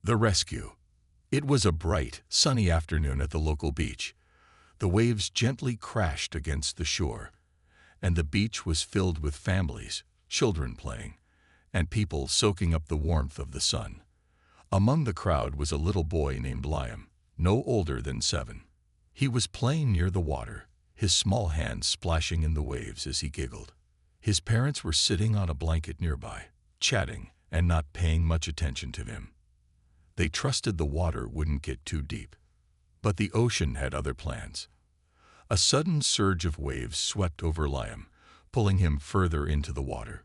The rescue. It was a bright, sunny afternoon at the local beach. The waves gently crashed against the shore, and the beach was filled with families, children playing, and people soaking up the warmth of the sun. Among the crowd was a little boy named Liam, no older than 7. He was playing near the water, his small hands splashing in the waves as he giggled. His parents were sitting on a blanket nearby, chatting and not paying much attention to him. They trusted the water wouldn't get too deep. But the ocean had other plans. A sudden surge of waves swept over Liam, pulling him further into the water.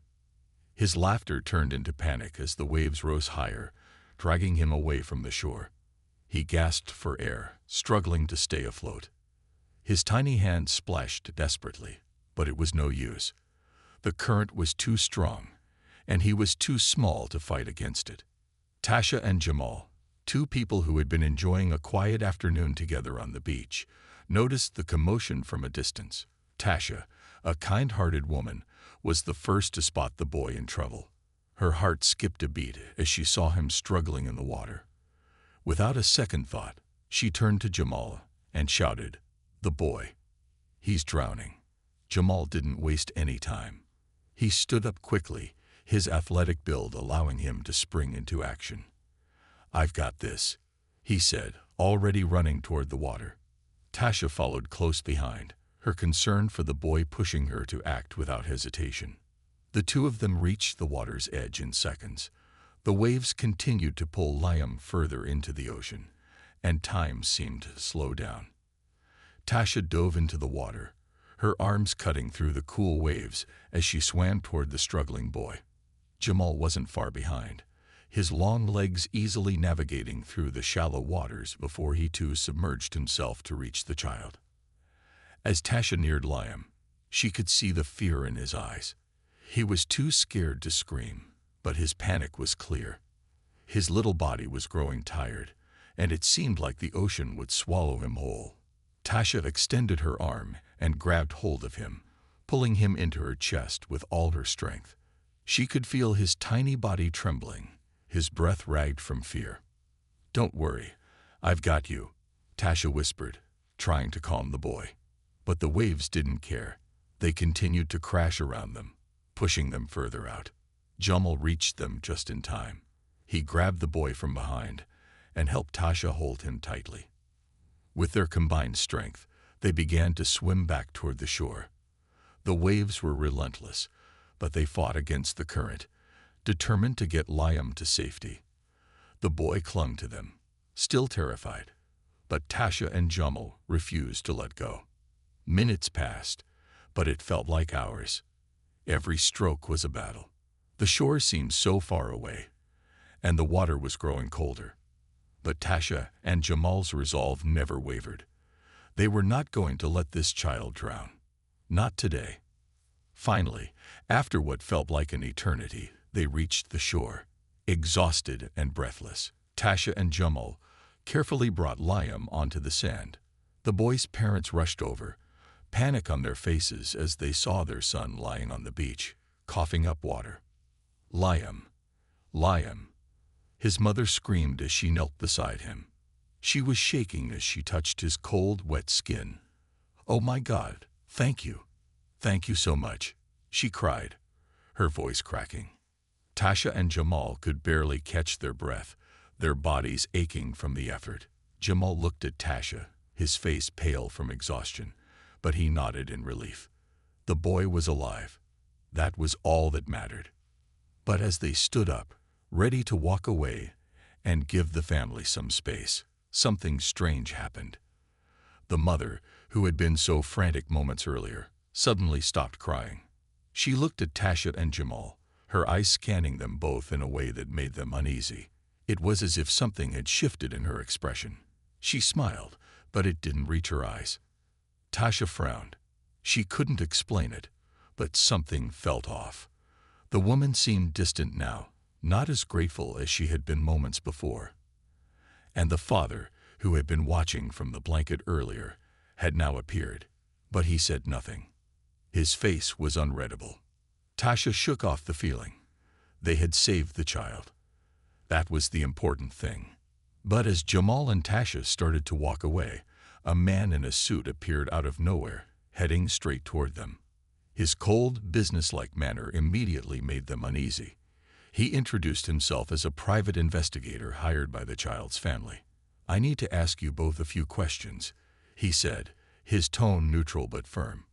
His laughter turned into panic as the waves rose higher, dragging him away from the shore. He gasped for air, struggling to stay afloat. His tiny hands splashed desperately, but it was no use. The current was too strong, and he was too small to fight against it. Tasha and Jamal, 2 people who had been enjoying a quiet afternoon together on the beach, noticed the commotion from a distance. Tasha, a kind-hearted woman, was the first to spot the boy in trouble. Her heart skipped a beat as she saw him struggling in the water. Without a second thought, she turned to Jamal and shouted, "The boy. He's drowning." Jamal didn't waste any time. He stood up quickly, his athletic build allowing him to spring into action. "I've got this," he said, already running toward the water. Tasha followed close behind, her concern for the boy pushing her to act without hesitation. The 2 of them reached the water's edge in seconds. The waves continued to pull Liam further into the ocean, and time seemed to slow down. Tasha dove into the water, her arms cutting through the cool waves as she swam toward the struggling boy. Jamal wasn't far behind, his long legs easily navigating through the shallow waters before he too submerged himself to reach the child. As Tasha neared Liam, she could see the fear in his eyes. He was too scared to scream, but his panic was clear. His little body was growing tired, and it seemed like the ocean would swallow him whole. Tasha extended her arm and grabbed hold of him, pulling him into her chest with all her strength. She could feel his tiny body trembling, his breath ragged from fear. "Don't worry, I've got you," Tasha whispered, trying to calm the boy. But the waves didn't care. They continued to crash around them, pushing them further out. Jamal reached them just in time. He grabbed the boy from behind and helped Tasha hold him tightly. With their combined strength, they began to swim back toward the shore. The waves were relentless, but they fought against the current, determined to get Liam to safety. The boy clung to them, still terrified, but Tasha and Jamal refused to let go. Minutes passed, but it felt like hours. Every stroke was a battle. The shore seemed so far away, and the water was growing colder. But Tasha and Jamal's resolve never wavered. They were not going to let this child drown. Not today. Finally, after what felt like an eternity, they reached the shore. Exhausted and breathless, Tasha and Jamal carefully brought Liam onto the sand. The boy's parents rushed over, panic on their faces as they saw their son lying on the beach, coughing up water. "Liam, Liam," his mother screamed as she knelt beside him. She was shaking as she touched his cold, wet skin. "Oh my God, thank you. Thank you so much," she cried, her voice cracking. Tasha and Jamal could barely catch their breath, their bodies aching from the effort. Jamal looked at Tasha, his face pale from exhaustion, but he nodded in relief. The boy was alive. That was all that mattered. But as they stood up, ready to walk away and give the family some space, something strange happened. The mother, who had been so frantic moments earlier, suddenly stopped crying. She looked at Tasha and Jamal, her eyes scanning them both in a way that made them uneasy. It was as if something had shifted in her expression. She smiled, but it didn't reach her eyes. Tasha frowned. She couldn't explain it, but something felt off. The woman seemed distant now, not as grateful as she had been moments before. And the father, who had been watching from the blanket earlier, had now appeared, but he said nothing. His face was unreadable. Tasha shook off the feeling. They had saved the child. That was the important thing. But as Jamal and Tasha started to walk away, a man in a suit appeared out of nowhere, heading straight toward them. His cold, businesslike manner immediately made them uneasy. He introduced himself as a private investigator hired by the child's family. "I need to ask you both a few questions," he said, his tone neutral but firm.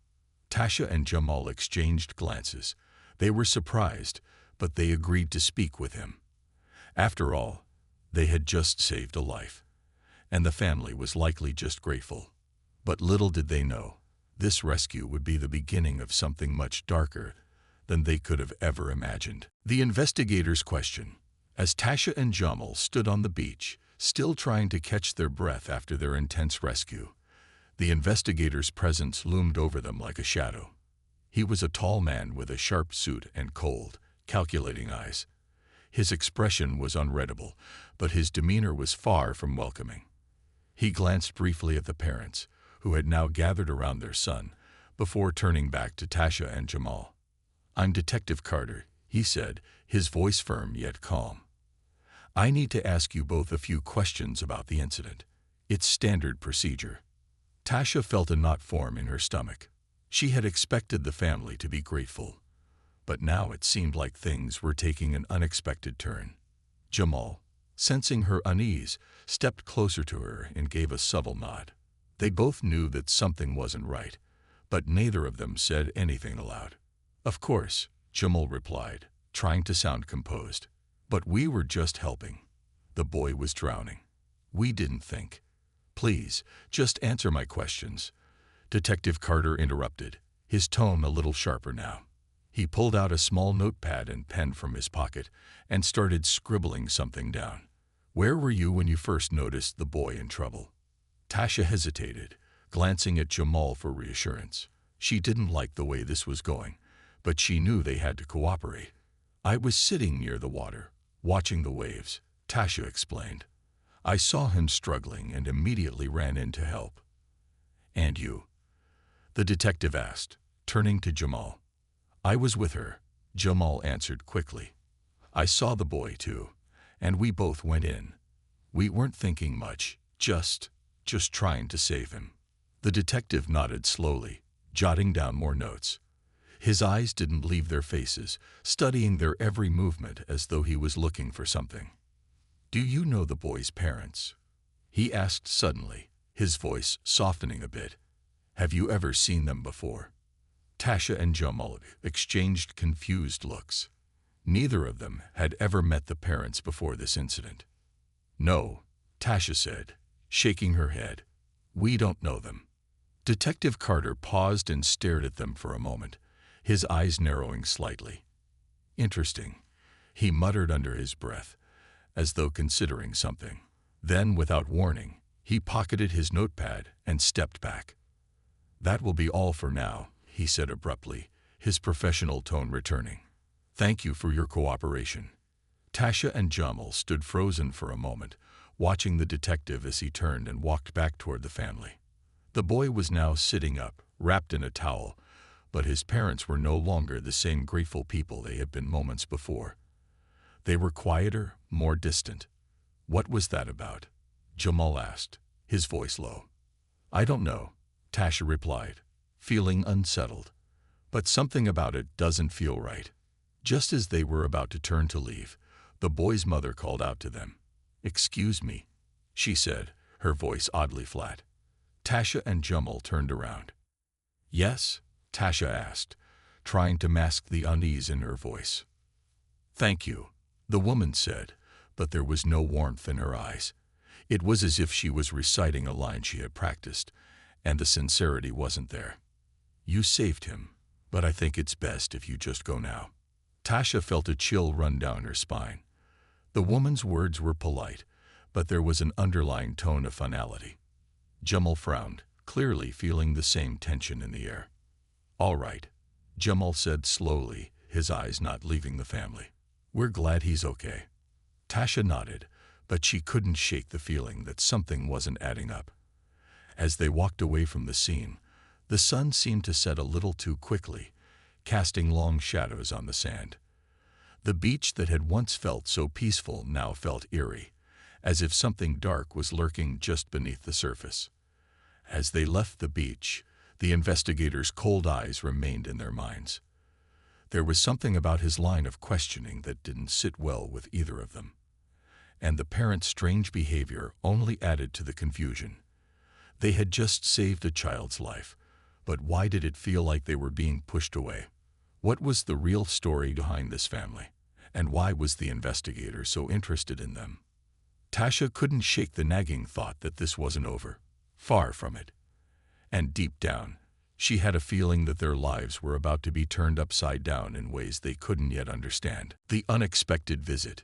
Tasha and Jamal exchanged glances. They were surprised, but they agreed to speak with him. After all, they had just saved a life, and the family was likely just grateful. But little did they know, this rescue would be the beginning of something much darker than they could have ever imagined. The investigators' question. As Tasha and Jamal stood on the beach, still trying to catch their breath after their intense rescue, the investigator's presence loomed over them like a shadow. He was a tall man with a sharp suit and cold, calculating eyes. His expression was unreadable, but his demeanor was far from welcoming. He glanced briefly at the parents, who had now gathered around their son, before turning back to Tasha and Jamal. "I'm Detective Carter," he said, his voice firm yet calm. "I need to ask you both a few questions about the incident. It's standard procedure." Tasha felt a knot form in her stomach. She had expected the family to be grateful, but now it seemed like things were taking an unexpected turn. Jamal, sensing her unease, stepped closer to her and gave a subtle nod. They both knew that something wasn't right, but neither of them said anything aloud. "Of course," Jamal replied, trying to sound composed. "But we were just helping. The boy was drowning. We didn't think." "Please, just answer my questions," Detective Carter interrupted, his tone a little sharper now. He pulled out a small notepad and pen from his pocket and started scribbling something down. "Where were you when you first noticed the boy in trouble?" Tasha hesitated, glancing at Jamal for reassurance. She didn't like the way this was going, but she knew they had to cooperate. "I was sitting near the water, watching the waves," Tasha explained. "I saw him struggling and immediately ran in to help." "And you?" the detective asked, turning to Jamal. "I was with her," Jamal answered quickly. "I saw the boy too, and we both went in. We weren't thinking much, just trying to save him." The detective nodded slowly, jotting down more notes. His eyes didn't leave their faces, studying their every movement as though he was looking for something. "Do you know the boy's parents?" he asked suddenly, his voice softening a bit. "Have you ever seen them before?" Tasha and Jamal exchanged confused looks. Neither of them had ever met the parents before this incident. "No," Tasha said, shaking her head. "We don't know them." Detective Carter paused and stared at them for a moment, his eyes narrowing slightly. "Interesting," he muttered under his breath, as though considering something. Then, without warning, he pocketed his notepad and stepped back. "That will be all for now," he said abruptly, his professional tone returning. "Thank you for your cooperation." Tasha and Jamal stood frozen for a moment, watching the detective as he turned and walked back toward the family. The boy was now sitting up, wrapped in a towel, but his parents were no longer the same grateful people they had been moments before. They were quieter, more distant. "What was that about?" Jamal asked, his voice low. "I don't know," Tasha replied, feeling unsettled. "But something about it doesn't feel right." Just as they were about to turn to leave, the boy's mother called out to them. "Excuse me," she said, her voice oddly flat. Tasha and Jamal turned around. "Yes?" Tasha asked, trying to mask the unease in her voice. "Thank you," the woman said, but there was no warmth in her eyes. It was as if she was reciting a line she had practiced, and the sincerity wasn't there. "You saved him, but I think it's best if you just go now." Tasha felt a chill run down her spine. The woman's words were polite, but there was an underlying tone of finality. Jamal frowned, clearly feeling the same tension in the air. "All right," Jamal said slowly, his eyes not leaving the family. "We're glad he's okay." Tasha nodded, but she couldn't shake the feeling that something wasn't adding up. As they walked away from the scene, the sun seemed to set a little too quickly, casting long shadows on the sand. The beach that had once felt so peaceful now felt eerie, as if something dark was lurking just beneath the surface. As they left the beach, the investigators' cold eyes remained in their minds. There was something about his line of questioning that didn't sit well with either of them. And the parents' strange behavior only added to the confusion. They had just saved a child's life, but why did it feel like they were being pushed away? What was the real story behind this family? And why was the investigator so interested in them? Tasha couldn't shake the nagging thought that this wasn't over. Far from it. And deep down, she had a feeling that their lives were about to be turned upside down in ways they couldn't yet understand. The unexpected visit.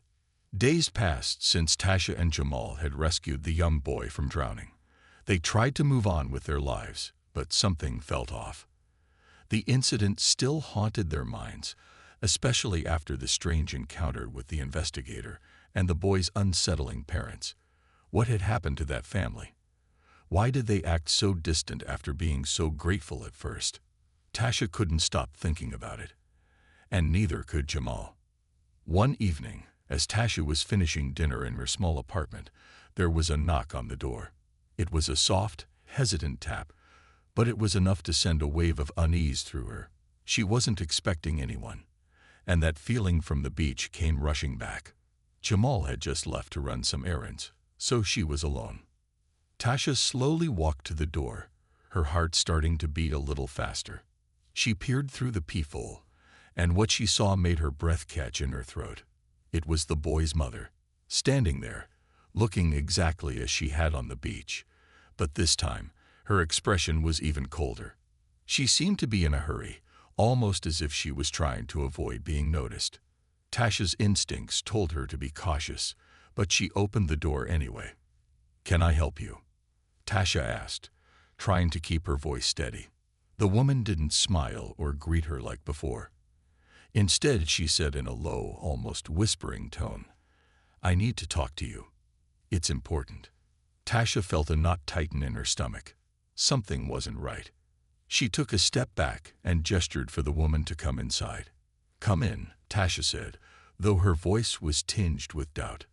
Days passed since Tasha and Jamal had rescued the young boy from drowning. They tried to move on with their lives, but something felt off. The incident still haunted their minds, especially after the strange encounter with the investigator and the boy's unsettling parents. What had happened to that family? Why did they act so distant after being so grateful at first? Tasha couldn't stop thinking about it. And neither could Jamal. One evening, as Tasha was finishing dinner in her small apartment, there was a knock on the door. It was a soft, hesitant tap, but it was enough to send a wave of unease through her. She wasn't expecting anyone, and that feeling from the beach came rushing back. Jamal had just left to run some errands, so she was alone. Tasha slowly walked to the door, her heart starting to beat a little faster. She peered through the peephole, and what she saw made her breath catch in her throat. It was the boy's mother, standing there, looking exactly as she had on the beach, but this time her expression was even colder. She seemed to be in a hurry, almost as if she was trying to avoid being noticed. Tasha's instincts told her to be cautious, but she opened the door anyway. "Can I help you?" Tasha asked, trying to keep her voice steady. The woman didn't smile or greet her like before. Instead, she said in a low, almost whispering tone, "I need to talk to you. It's important." Tasha felt a knot tighten in her stomach. Something wasn't right. She took a step back and gestured for the woman to come inside. "Come in," Tasha said, though her voice was tinged with doubt.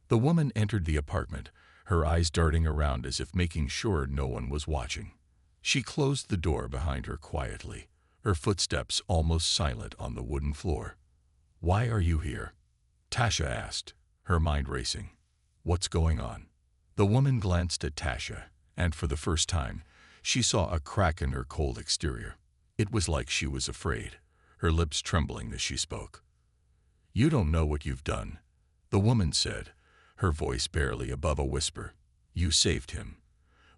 The woman entered the apartment, her eyes darting around as if making sure no one was watching. She closed the door behind her quietly, her footsteps almost silent on the wooden floor. "Why are you here?" Tasha asked, her mind racing. "What's going on?" The woman glanced at Tasha, and for the first time, she saw a crack in her cold exterior. It was like she was afraid, her lips trembling as she spoke. "You don't know what you've done," the woman said, her voice barely above a whisper. "You saved him,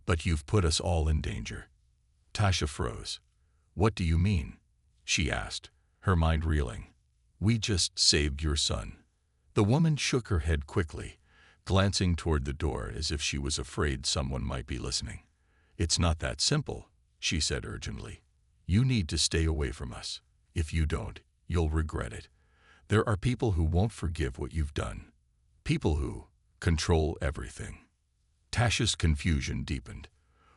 but you've put us all in danger." Tasha froze. "What do you mean?" she asked, her mind reeling. "We just saved your son." The woman shook her head quickly, glancing toward the door as if she was afraid someone might be listening. "It's not that simple," she said urgently. "You need to stay away from us. If you don't, you'll regret it. There are people who won't forgive what you've done. People who control everything." Tasha's confusion deepened.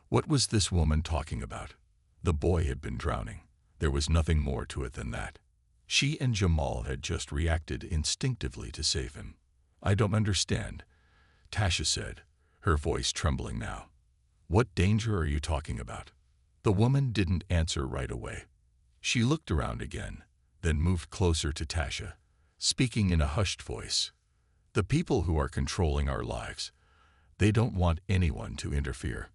What was this woman talking about? The boy had been drowning. There was nothing more to it than that. She and Jamal had just reacted instinctively to save him. "I don't understand," Tasha said, her voice trembling now. "What danger are you talking about?" The woman didn't answer right away. She looked around again, then moved closer to Tasha, speaking in a hushed voice. "The people who are controlling our lives, they don't want anyone to interfere.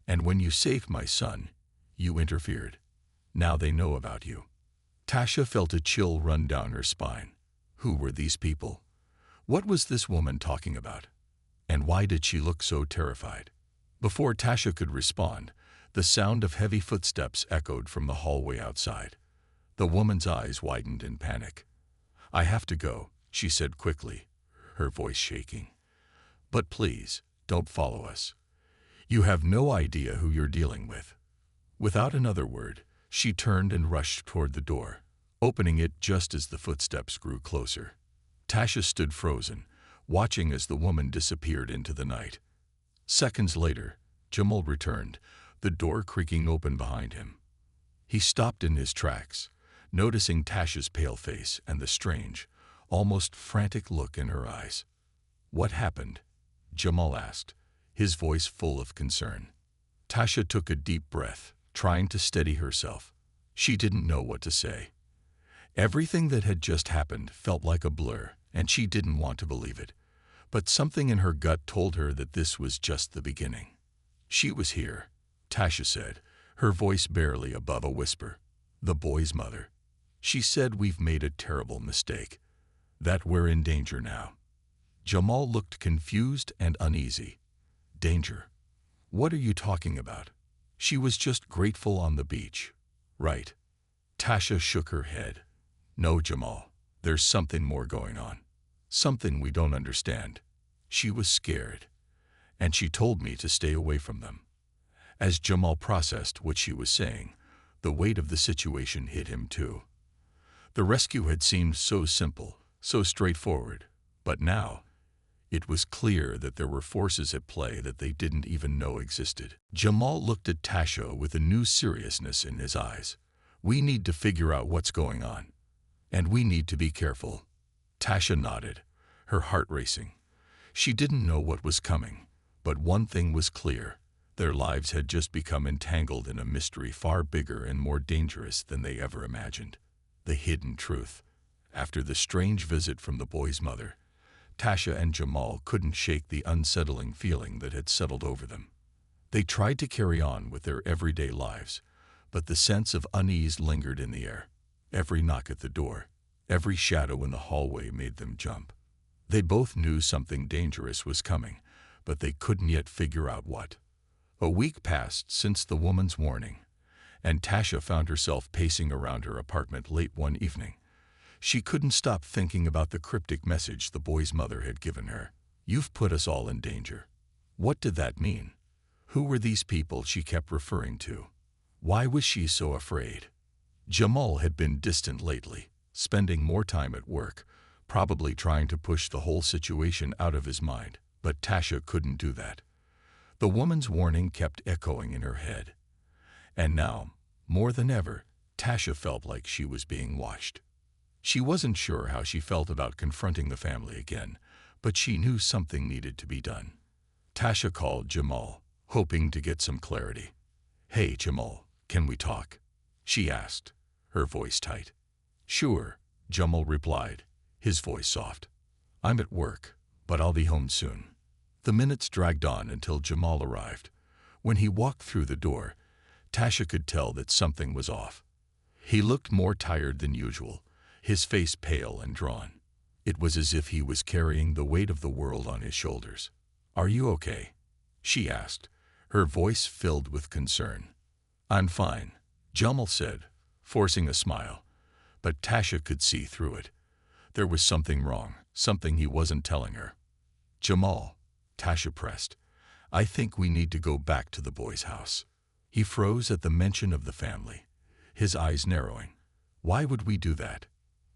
And when you saved my son, you interfered. Now they know about you." Tasha felt a chill run down her spine. Who were these people? What was this woman talking about? And why did she look so terrified? Before Tasha could respond, the sound of heavy footsteps echoed from the hallway outside. The woman's eyes widened in panic. "I have to go," she said quickly, her voice shaking. "But please, don't follow us. You have no idea who you're dealing with." Without another word, she turned and rushed toward the door, opening it just as the footsteps grew closer. Tasha stood frozen, watching as the woman disappeared into the night. Seconds later, Jamal returned, the door creaking open behind him. He stopped in his tracks, noticing Tasha's pale face and the strange, almost frantic look in her eyes. "What happened?" Jamal asked, his voice full of concern. Tasha took a deep breath, trying to steady herself. She didn't know what to say. Everything that had just happened felt like a blur, and she didn't want to believe it. But something in her gut told her that this was just the beginning. "She was here," Tasha said, her voice barely above a whisper. "The boy's mother. She said we've made a terrible mistake, that we're in danger now." Jamal looked confused and uneasy. "Danger? What are you talking about? She was just grateful on the beach, right?" Tasha shook her head. "No, Jamal, there's something more going on. Something we don't understand. She was scared, and she told me to stay away from them." As Jamal processed what she was saying, the weight of the situation hit him too. The rescue had seemed so simple, so straightforward, but now it was clear that there were forces at play that they didn't even know existed. Jamal looked at Tasha with a new seriousness in his eyes. "We need to figure out what's going on, and we need to be careful." Tasha nodded, her heart racing. She didn't know what was coming, but one thing was clear. Their lives had just become entangled in a mystery far bigger and more dangerous than they ever imagined. The hidden truth. After the strange visit from the boy's mother, Tasha and Jamal couldn't shake the unsettling feeling that had settled over them. They tried to carry on with their everyday lives, but the sense of unease lingered in the air. Every knock at the door, every shadow in the hallway made them jump. They both knew something dangerous was coming, but they couldn't yet figure out what. A week passed since the woman's warning, and Tasha found herself pacing around her apartment late one evening. She couldn't stop thinking about the cryptic message the boy's mother had given her. "You've put us all in danger." What did that mean? Who were these people she kept referring to? Why was she so afraid? Jamal had been distant lately, spending more time at work, probably trying to push the whole situation out of his mind, but Tasha couldn't do that. The woman's warning kept echoing in her head. And now, more than ever, Tasha felt like she was being watched. She wasn't sure how she felt about confronting the family again, but she knew something needed to be done. Tasha called Jamal, hoping to get some clarity. "Hey, Jamal, can we talk?" she asked, her voice tight. "Sure," Jamal replied, his voice soft. "I'm at work, but I'll be home soon." The minutes dragged on until Jamal arrived. When he walked through the door, Tasha could tell that something was off. He looked more tired than usual, his face pale and drawn. It was as if he was carrying the weight of the world on his shoulders. "Are you okay?" she asked, her voice filled with concern. "I'm fine," Jamal said, forcing a smile, but Tasha could see through it. There was something wrong, something he wasn't telling her. "Jamal," Tasha pressed, "I think we need to go back to the boy's house." He froze at the mention of the family, his eyes narrowing. "Why would we do that?"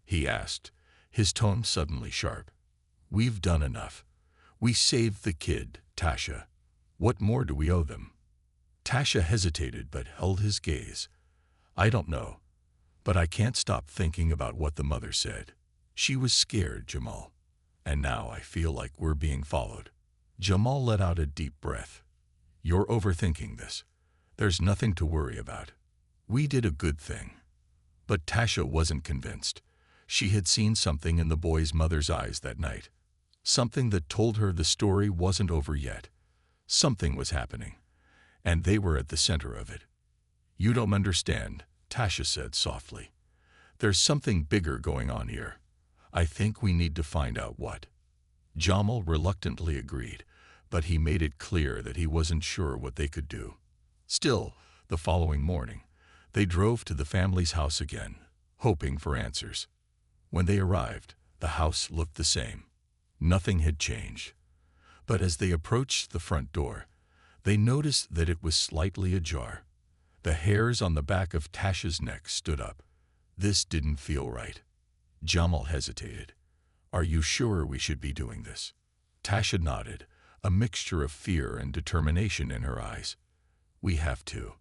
he asked, his tone suddenly sharp. "We've done enough. We saved the kid, Tasha. What more do we owe them?" Tasha hesitated but held his gaze. "I don't know, but I can't stop thinking about what the mother said. She was scared, Jamal. And now I feel like we're being followed." Jamal let out a deep breath. "You're overthinking this. There's nothing to worry about. We did a good thing." But Tasha wasn't convinced. She had seen something in the boy's mother's eyes that night. Something that told her the story wasn't over yet. Something was happening, and they were at the center of it. "You don't understand," Tasha said softly. "There's something bigger going on here. I think we need to find out what." Jamal reluctantly agreed, but he made it clear that he wasn't sure what they could do. Still, the following morning, they drove to the family's house again, hoping for answers. When they arrived, the house looked the same. Nothing had changed. But as they approached the front door, they noticed that it was slightly ajar. The hairs on the back of Tasha's neck stood up. This didn't feel right. Jamal hesitated. "Are you sure we should be doing this?" Tasha nodded, a mixture of fear and determination in her eyes. "We have to."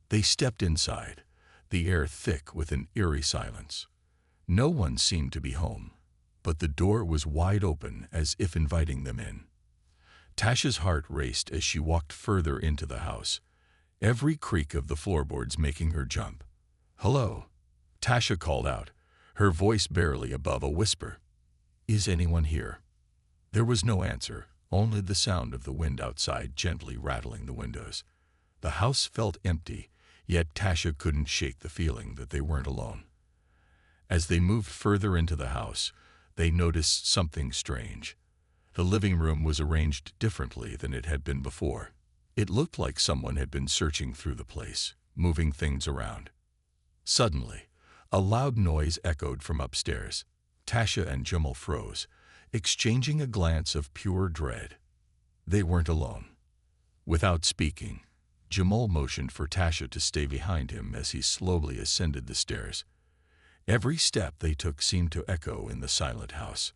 They stepped inside, the air thick with an eerie silence. No one seemed to be home. but the door was wide open as if inviting them in. Tasha's heart raced as she walked further into the house, every creak of the floorboards making her jump. "Hello," Tasha called out, her voice barely above a whisper. "Is anyone here?" There was no answer, only the sound of the wind outside gently rattling the windows. The house felt empty, yet Tasha couldn't shake the feeling that they weren't alone. As they moved further into the house, they noticed something strange. The living room was arranged differently than it had been before. It looked like someone had been searching through the place, moving things around. Suddenly, a loud noise echoed from upstairs. Tasha and Jamal froze, exchanging a glance of pure dread. They weren't alone. Without speaking, Jamal motioned for Tasha to stay behind him as he slowly ascended the stairs. Every step they took seemed to echo in the silent house.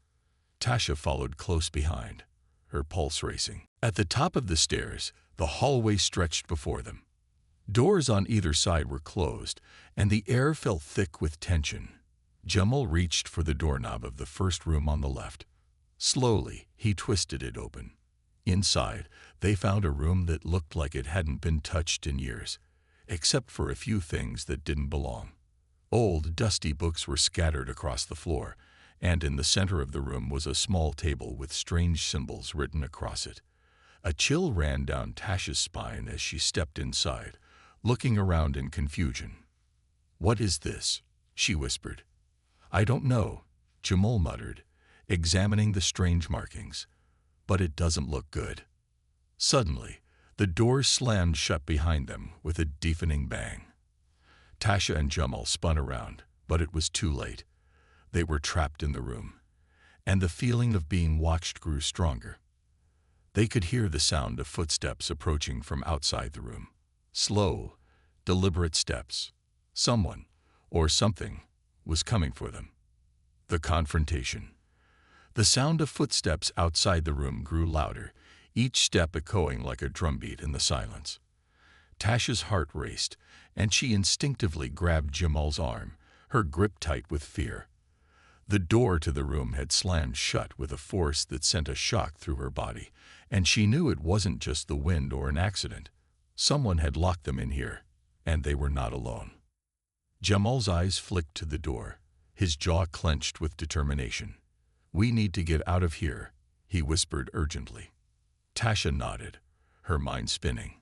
Tasha followed close behind, her pulse racing. At the top of the stairs, the hallway stretched before them. Doors on either side were closed, and the air felt thick with tension. Jamal reached for the doorknob of the first room on the left. Slowly, he twisted it open. Inside, they found a room that looked like it hadn't been touched in years, except for a few things that didn't belong. Old, dusty books were scattered across the floor, and in the center of the room was a small table with strange symbols written across it. A chill ran down Tasha's spine as she stepped inside, looking around in confusion. "What is this?" she whispered. "I don't know," Jamal muttered, examining the strange markings. "But it doesn't look good." Suddenly, the door slammed shut behind them with a deafening bang. Tasha and Jamal spun around, but it was too late. They were trapped in the room, and the feeling of being watched grew stronger. They could hear the sound of footsteps approaching from outside the room. Slow, deliberate steps. Someone, or something, was coming for them. The confrontation. The sound of footsteps outside the room grew louder, each step echoing like a drumbeat in the silence. Tasha's heart raced, and she instinctively grabbed Jamal's arm, her grip tight with fear. The door to the room had slammed shut with a force that sent a shock through her body, and she knew it wasn't just the wind or an accident. Someone had locked them in here, and they were not alone. Jamal's eyes flicked to the door, his jaw clenched with determination. "We need to get out of here," he whispered urgently. Tasha nodded, her mind spinning.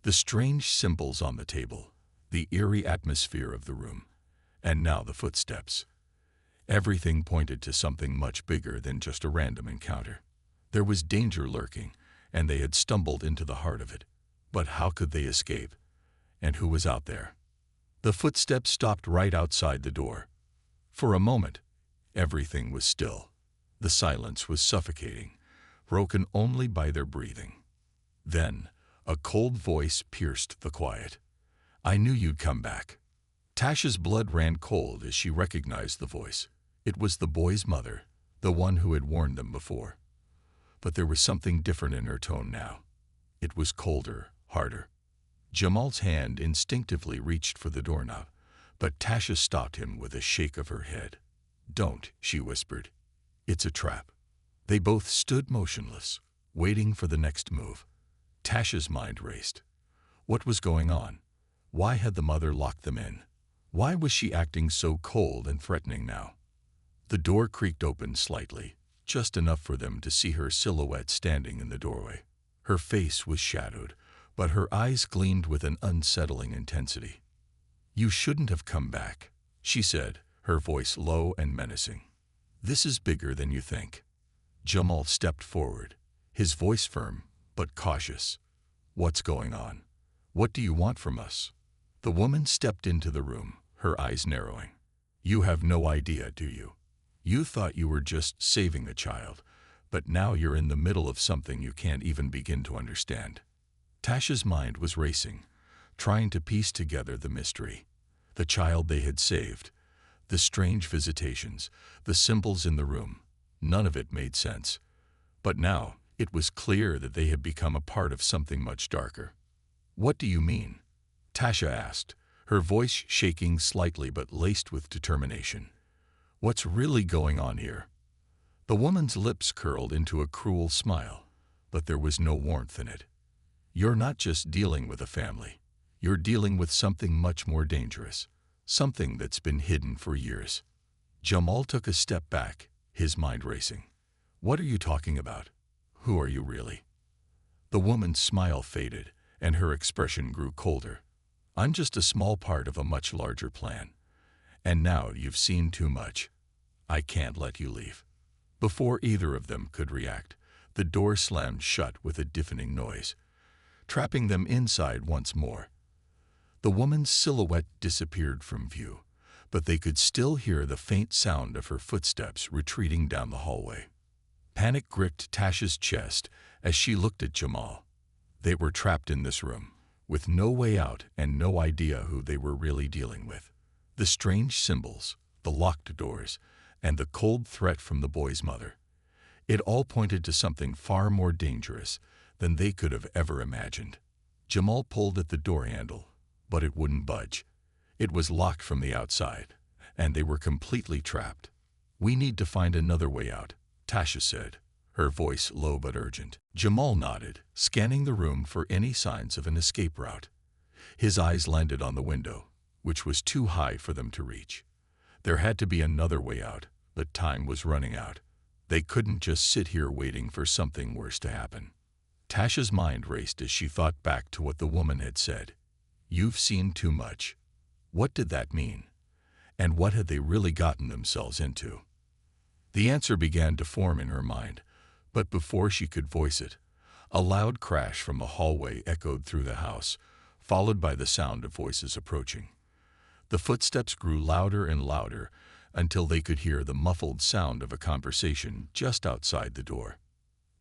The strange symbols on the table, the eerie atmosphere of the room, and now the footsteps. Everything pointed to something much bigger than just a random encounter. There was danger lurking, and they had stumbled into the heart of it. But how could they escape? And who was out there? The footsteps stopped right outside the door. For a moment, everything was still. The silence was suffocating, broken only by their breathing. Then, a cold voice pierced the quiet. "I knew you'd come back." Tasha's blood ran cold as she recognized the voice. It was the boy's mother, the one who had warned them before. But there was something different in her tone now. It was colder, harder. Jamal's hand instinctively reached for the doorknob, but Tasha stopped him with a shake of her head. "Don't," she whispered. "It's a trap." They both stood motionless, waiting for the next move. Tasha's mind raced. What was going on? Why had the mother locked them in? Why was she acting so cold and threatening now? The door creaked open slightly, just enough for them to see her silhouette standing in the doorway. Her face was shadowed, but her eyes gleamed with an unsettling intensity. "You shouldn't have come back," she said, her voice low and menacing. "This is bigger than you think." Jamal stepped forward, his voice firm but cautious. "What's going on? What do you want from us?" The woman stepped into the room, her eyes narrowing. "You have no idea, do you? You thought you were just saving a child, but now you're in the middle of something you can't even begin to understand." Tasha's mind was racing, trying to piece together the mystery. The child they had saved, the strange visitations, the symbols in the room. None of it made sense. But now, it was clear that they had become a part of something much darker. "What do you mean?" Tasha asked, her voice shaking slightly but laced with determination. "What's really going on here?" The woman's lips curled into a cruel smile, but there was no warmth in it. You're not just dealing with a family. You're dealing with something much more dangerous, something that's been hidden for years. Jamal took a step back, his mind racing. What are you talking about? Who are you really? The woman's smile faded, and her expression grew colder. I'm just a small part of a much larger plan. And now you've seen too much. I can't let you leave. Before either of them could react, the door slammed shut with a deafening noise, trapping them inside once more. The woman's silhouette disappeared from view, but they could still hear the faint sound of her footsteps retreating down the hallway. Panic gripped Tasha's chest as she looked at Jamal. They were trapped in this room, with no way out and no idea who they were really dealing with. The strange symbols, the locked doors, and the cold threat from the boy's mother. It all pointed to something far more dangerous than they could have ever imagined. Jamal pulled at the door handle, but it wouldn't budge. It was locked from the outside, and they were completely trapped. We need to find another way out, Tasha said, her voice low but urgent. Jamal nodded, scanning the room for any signs of an escape route. His eyes landed on the window, which was too high for them to reach. There had to be another way out, but time was running out. They couldn't just sit here waiting for something worse to happen. Tasha's mind raced as she thought back to what the woman had said. You've seen too much. What did that mean? And what had they really gotten themselves into? The answer began to form in her mind, but before she could voice it, a loud crash from the hallway echoed through the house, followed by the sound of voices approaching. The footsteps grew louder and louder until they could hear the muffled sound of a conversation just outside the door.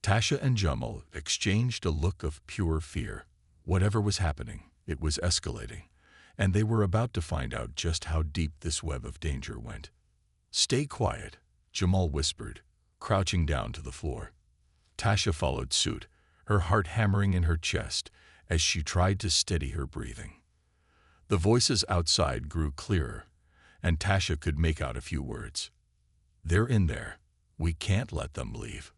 Tasha and Jamal exchanged a look of pure fear. Whatever was happening, it was escalating, and they were about to find out just how deep this web of danger went. Stay quiet, Jamal whispered, crouching down to the floor. Tasha followed suit, her heart hammering in her chest as she tried to steady her breathing. The voices outside grew clearer, and Tasha could make out a few words. They're in there. We can't let them leave.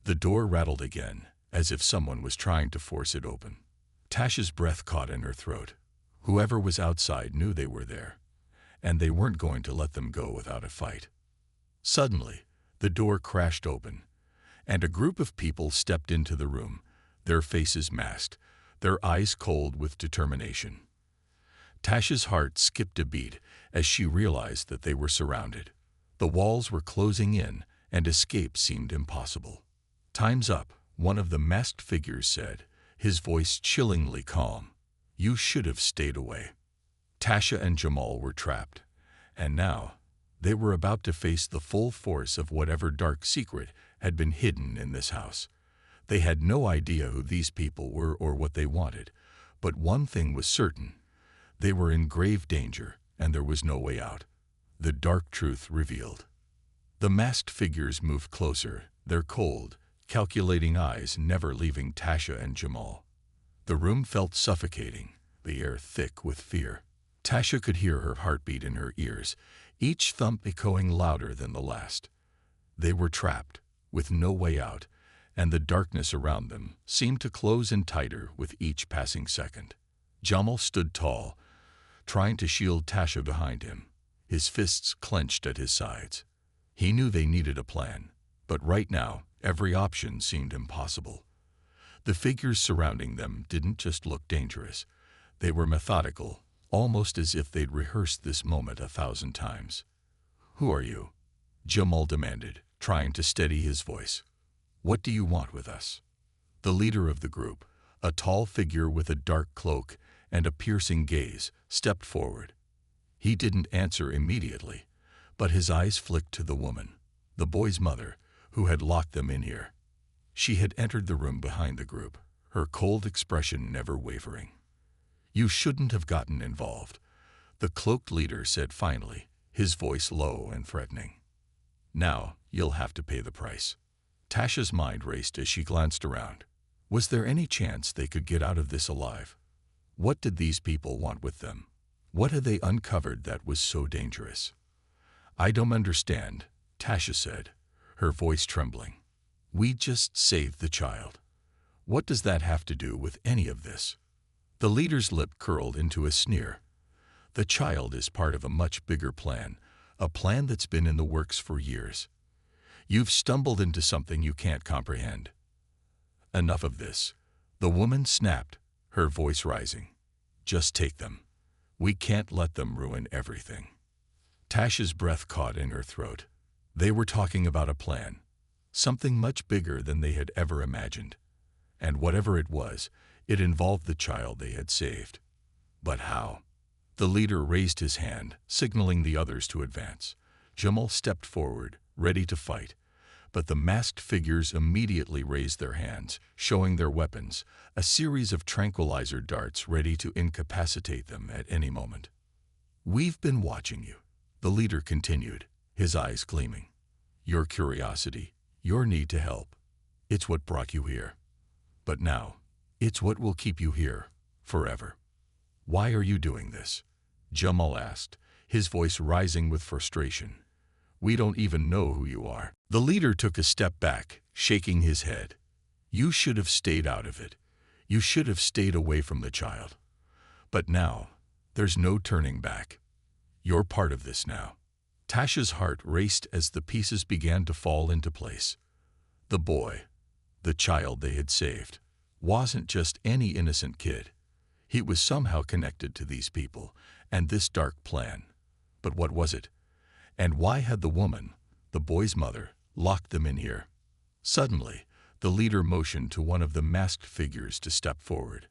The door rattled again, as if someone was trying to force it open. Tasha's breath caught in her throat. Whoever was outside knew they were there, and they weren't going to let them go without a fight. Suddenly, the door crashed open, and a group of people stepped into the room, their faces masked, their eyes cold with determination. Tasha's heart skipped a beat as she realized that they were surrounded. The walls were closing in, and escape seemed impossible. Time's up, one of the masked figures said, his voice chillingly calm. You should have stayed away. Tasha and Jamal were trapped, and now they were about to face the full force of whatever dark secret had been hidden in this house. They had no idea who these people were or what they wanted, but one thing was certain. They were in grave danger, and there was no way out. The dark truth revealed. The masked figures moved closer, their cold, calculating eyes never leaving Tasha and Jamal. The room felt suffocating, the air thick with fear. Tasha could hear her heartbeat in her ears, each thump echoing louder than the last. They were trapped, with no way out, and the darkness around them seemed to close in tighter with each passing second. Jamal stood tall, trying to shield Tasha behind him, his fists clenched at his sides. He knew they needed a plan, but right now, every option seemed impossible. The figures surrounding them didn't just look dangerous. They were methodical, almost as if they'd rehearsed this moment 1,000 times. Who are you? Jamal demanded, trying to steady his voice. What do you want with us? The leader of the group, a tall figure with a dark cloak and a piercing gaze, stepped forward. He didn't answer immediately, but his eyes flicked to the woman, the boy's mother, who had locked them in here. She had entered the room behind the group, her cold expression never wavering. You shouldn't have gotten involved, the cloaked leader said finally, his voice low and threatening. Now, you'll have to pay the price. Tasha's mind raced as she glanced around. Was there any chance they could get out of this alive? What did these people want with them? What had they uncovered that was so dangerous? I don't understand, Tasha said, her voice trembling. "We just saved the child. What does that have to do with any of this?" The leader's lip curled into a sneer. "The child is part of a much bigger plan, a plan that's been in the works for years. You've stumbled into something you can't comprehend." "Enough of this," the woman snapped, her voice rising. "Just take them. We can't let them ruin everything." Tasha's breath caught in her throat. They were talking about a plan, something much bigger than they had ever imagined. And whatever it was, it involved the child they had saved. But how? The leader raised his hand, signaling the others to advance. Jamal stepped forward, ready to fight. But the masked figures immediately raised their hands, showing their weapons, a series of tranquilizer darts ready to incapacitate them at any moment. "We've been watching you," the leader continued, his eyes gleaming. "Your curiosity, your need to help, it's what brought you here. But now, it's what will keep you here, forever." "Why are you doing this?" Jamal asked, his voice rising with frustration. "We don't even know who you are." The leader took a step back, shaking his head. "You should have stayed out of it. You should have stayed away from the child. But now, there's no turning back. You're part of this now." Tasha's heart raced as the pieces began to fall into place. The boy, the child they had saved, wasn't just any innocent kid. He was somehow connected to these people and this dark plan. But what was it? And why had the woman, the boy's mother, locked them in here? Suddenly, the leader motioned to one of the masked figures to step forward,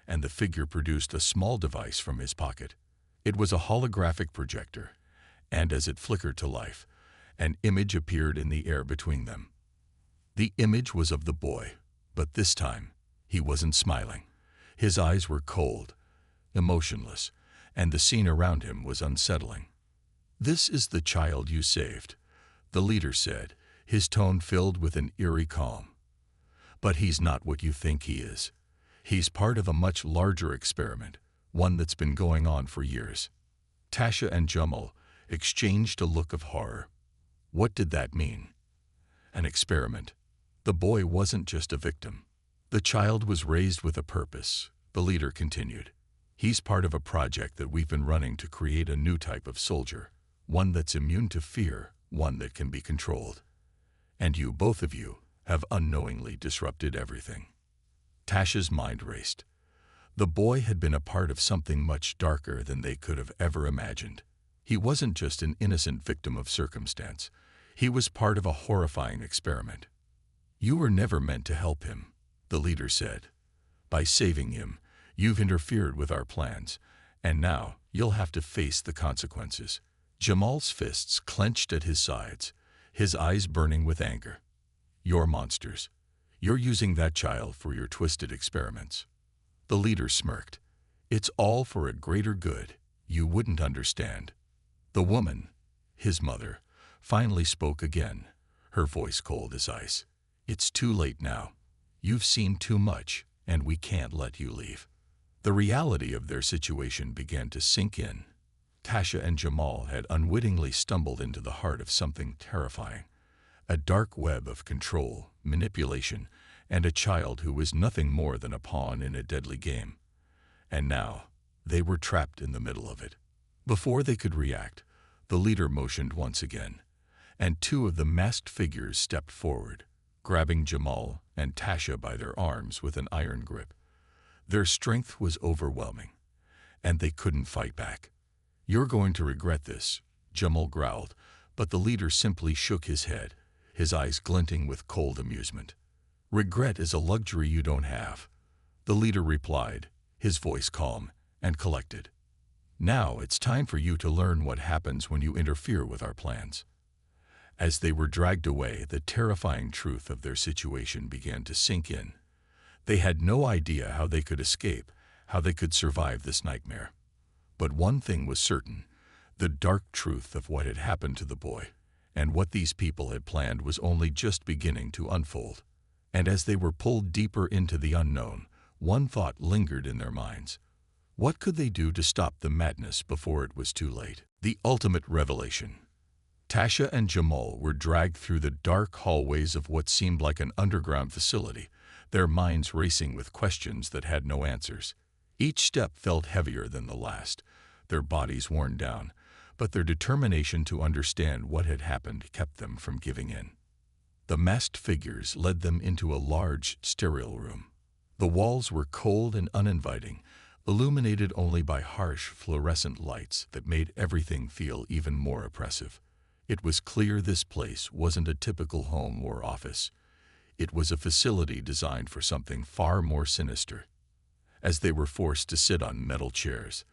and the figure produced a small device from his pocket. It was a holographic projector, and as it flickered to life, an image appeared in the air between them. The image was of the boy, but this time, he wasn't smiling. His eyes were cold, emotionless, and the scene around him was unsettling. "This is the child you saved," the leader said, his tone filled with an eerie calm. "But he's not what you think he is. He's part of a much larger experiment, one that's been going on for years." Tasha and Jamal exchanged a look of horror. What did that mean? An experiment. The boy wasn't just a victim. The child was raised with a purpose, the leader continued. "He's part of a project that we've been running to create a new type of soldier, one that's immune to fear, one that can be controlled. And you, both of you, have unknowingly disrupted everything." Tasha's mind raced. The boy had been a part of something much darker than they could have ever imagined. He wasn't just an innocent victim of circumstance. He was part of a horrifying experiment. "You were never meant to help him," the leader said. "By saving him, you've interfered with our plans, and now you'll have to face the consequences." Jamal's fists clenched at his sides, his eyes burning with anger. "You're monsters. You're using that child for your twisted experiments." The leader smirked. "It's all for a greater good. You wouldn't understand." The woman, his mother, finally spoke again, her voice cold as ice. "It's too late now. You've seen too much, and we can't let you leave." The reality of their situation began to sink in. Tasha and Jamal had unwittingly stumbled into the heart of something terrifying, a dark web of control, manipulation, and a child who was nothing more than a pawn in a deadly game. And now, they were trapped in the middle of it. Before they could react, the leader motioned once again, and two of the masked figures stepped forward, grabbing Jamal and Tasha by their arms with an iron grip. Their strength was overwhelming, and they couldn't fight back. "You're going to regret this," Jamal growled, but the leader simply shook his head, his eyes glinting with cold amusement. "Regret is a luxury you don't have," the leader replied, his voice calm and collected. "Now it's time for you to learn what happens when you interfere with our plans." As they were dragged away, the terrifying truth of their situation began to sink in. They had no idea how they could escape, how they could survive this nightmare. But one thing was certain, the dark truth of what had happened to the boy, and what these people had planned was only just beginning to unfold. And as they were pulled deeper into the unknown, one thought lingered in their minds. What could they do to stop the madness before it was too late? The ultimate revelation. Tasha and Jamal were dragged through the dark hallways of what seemed like an underground facility, their minds racing with questions that had no answers. Each step felt heavier than the last, their bodies worn down, but their determination to understand what had happened kept them from giving in. The masked figures led them into a large, sterile room. The walls were cold and uninviting, illuminated only by harsh, fluorescent lights that made everything feel even more oppressive. It was clear this place wasn't a typical home or office. It was a facility designed for something far more sinister. As they were forced to sit on metal chairs,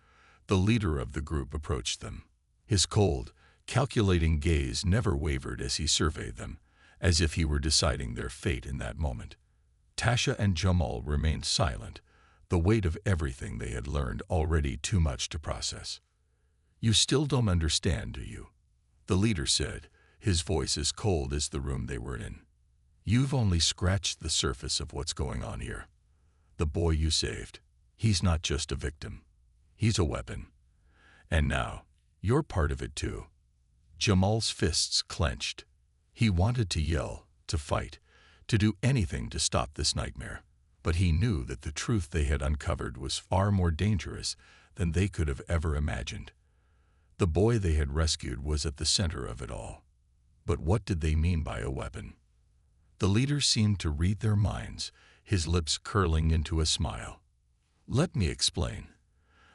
the leader of the group approached them. His cold, calculating gaze never wavered as he surveyed them, as if he were deciding their fate in that moment. Tasha and Jamal remained silent, the weight of everything they had learned already too much to process. "You still don't understand, do you?" the leader said, his voice as cold as the room they were in. "You've only scratched the surface of what's going on here. The boy you saved, he's not just a victim. He's a weapon. And now, you're part of it too." Jamal's fists clenched. He wanted to yell, to fight, to do anything to stop this nightmare. But he knew that the truth they had uncovered was far more dangerous than they could have ever imagined. The boy they had rescued was at the center of it all. But what did they mean by a weapon? The leader seemed to read their minds, his lips curling into a smile. "Let me explain.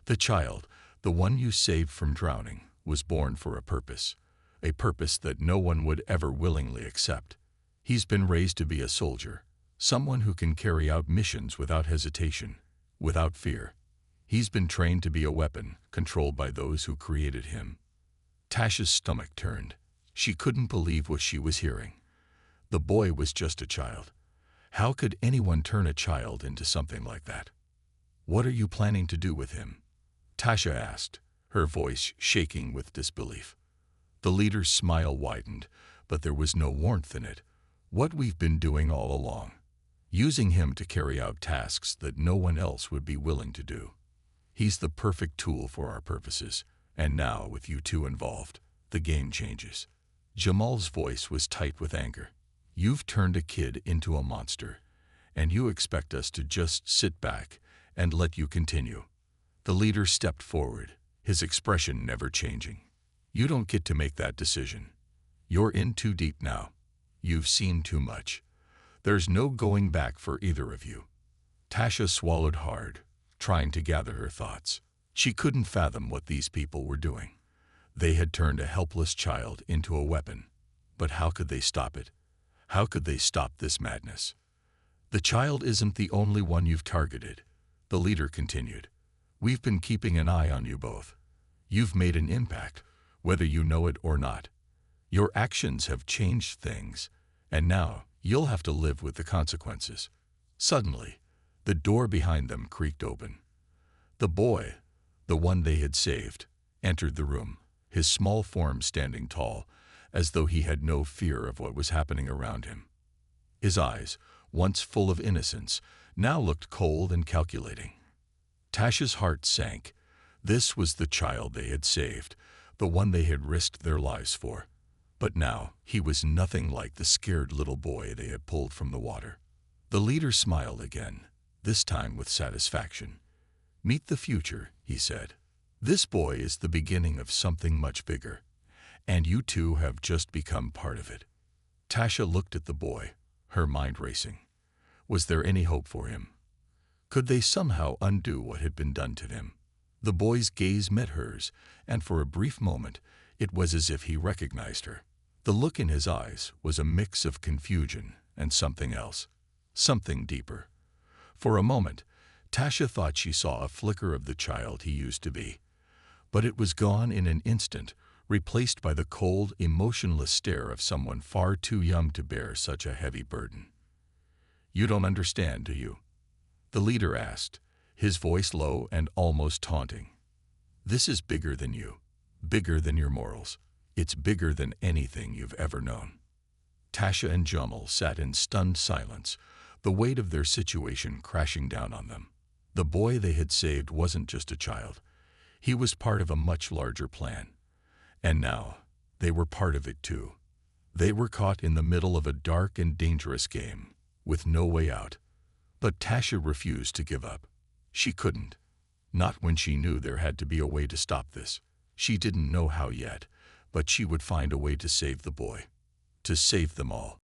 The child, the one you saved from drowning, was born for a purpose that no one would ever willingly accept. He's been raised to be a soldier, someone who can carry out missions without hesitation, without fear. He's been trained to be a weapon, controlled by those who created him." Tasha's stomach turned. She couldn't believe what she was hearing. The boy was just a child. How could anyone turn a child into something like that? "What are you planning to do with him?" Tasha asked, her voice shaking with disbelief. The leader's smile widened, but there was no warmth in it. "What we've been doing all along. Using him to carry out tasks that no one else would be willing to do. He's the perfect tool for our purposes, and now, with you two involved, the game changes." Jamal's voice was tight with anger. "You've turned a kid into a monster, and you expect us to just sit back and let you continue." The leader stepped forward, his expression never changing. "You don't get to make that decision. You're in too deep now. You've seen too much. There's no going back for either of you." Tasha swallowed hard, trying to gather her thoughts. She couldn't fathom what these people were doing. They had turned a helpless child into a weapon. But how could they stop it? How could they stop this madness? "The child isn't the only one you've targeted," the leader continued. "We've been keeping an eye on you both. You've made an impact, whether you know it or not. Your actions have changed things, and now you'll have to live with the consequences." Suddenly, the door behind them creaked open. The boy, the one they had saved, entered the room, his small form standing tall, as though he had no fear of what was happening around him. His eyes, once full of innocence, now looked cold and calculating. Tasha's heart sank. This was the child they had saved, the one they had risked their lives for. But now he was nothing like the scared little boy they had pulled from the water. The leader smiled again, this time with satisfaction. "Meet the future," he said. "This boy is the beginning of something much bigger, and you two have just become part of it." Tasha looked at the boy, her mind racing. Was there any hope for him? Could they somehow undo what had been done to him? The boy's gaze met hers, and for a brief moment, it was as if he recognized her. The look in his eyes was a mix of confusion and something else, something deeper. For a moment, Tasha thought she saw a flicker of the child he used to be. But it was gone in an instant, replaced by the cold, emotionless stare of someone far too young to bear such a heavy burden. "You don't understand, do you?" the leader asked, his voice low and almost taunting. "This is bigger than you, bigger than your morals. It's bigger than anything you've ever known." Tasha and Jamal sat in stunned silence, the weight of their situation crashing down on them. The boy they had saved wasn't just a child. He was part of a much larger plan. And now, They were part of it too. They were caught in the middle of a dark and dangerous game, with no way out. But Tasha refused to give up. She couldn't. Not when she knew there had to be a way to stop this. She didn't know how yet, but she would find a way to save the boy. To save them all.